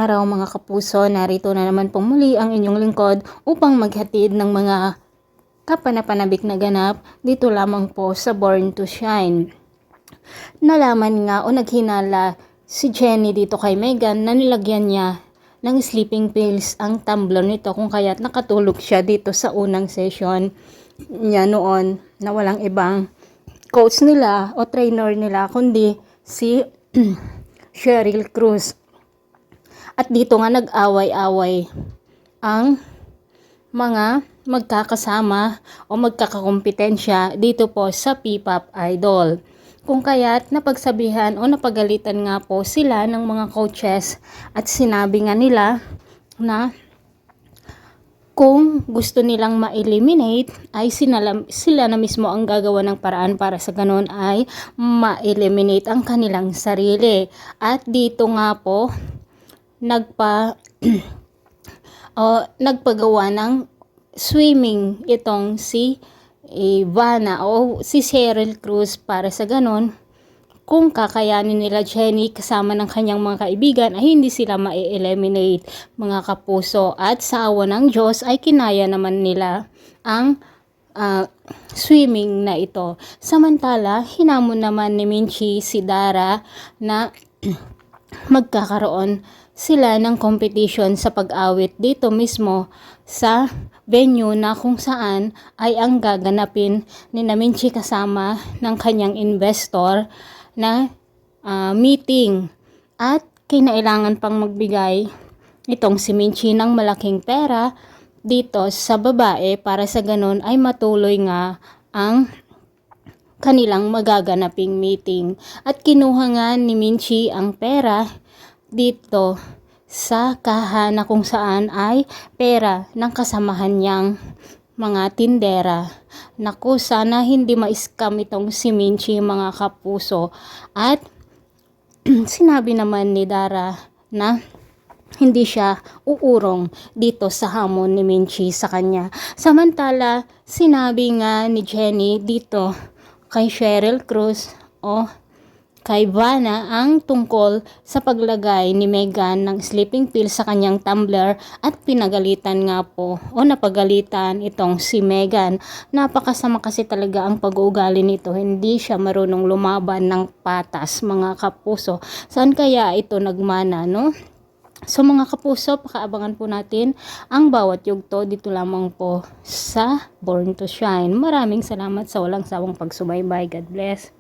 araw mga kapuso, narito na naman pong muli ang inyong lingkod upang maghatid ng mga kapanapanabik na ganap dito lamang po sa Born to Shine. Nalaman nga o naghinala si Jenny dito kay Megan na nilagyan niya ng sleeping pills ang tumbler nito kung kaya't nakatulog siya dito sa unang session niya noon na walang ibang coach nila o trainer nila kundi si Cheryl Cruz. At dito nga nag-away-away ang mga magkakasama o magkakakompetensya dito po sa P-Pop Idol. Kung kaya't napagsabihan o napagalitan nga po sila ng mga coaches at sinabi nga nila na kung gusto nilang ma-eliminate ay sila na mismo ang gagawa ng paraan para sa ganun ay ma-eliminate ang kanilang sarili. At dito nga po nagpagawa ng swimming itong si Ivana o si Cheryl Cruz para sa ganon kung kakayanin nila Jenny kasama ng kanyang mga kaibigan ay hindi sila ma-eliminate mga kapuso. At sa awa ng Diyos ay kinaya naman nila ang swimming na ito. Samantala hinamon naman ni Minchi si Dara na magkakaroon sila ng competition sa pag-awit dito mismo sa venue na kung saan ay ang gaganapin ni Minchi kasama ng kanyang investor na meeting. At kinailangan pang magbigay itong si Minchi ng malaking pera dito sa babae para sa ganun ay matuloy nga ang kanilang magaganaping meeting. At kinuha nga ni Minchi ang pera dito sa kaha na kung saan ay pera ng kasamahan niyang mga tindera. Naku, sana hindi ma-scam itong si Minchi mga kapuso. At sinabi naman ni Dara na hindi siya uurong dito sa hamon ni Minchi sa kanya. Samantala, sinabi nga ni Jenny dito kay Cheryl Cruz o kay Ivana ang tungkol sa paglagay ni Megan ng sleeping pill sa kanyang tumbler at pinagalitan nga po o napagalitan itong si Megan. Napakasama kasi talaga ang pag-uugali nito. Hindi siya marunong lumaban ng patas mga kapuso. Saan kaya ito nagmana, no? So mga kapuso, pakaabangan po natin ang bawat yugto dito lamang po sa Born to Shine. Maraming salamat sa walang sawang pagsubaybay. God bless.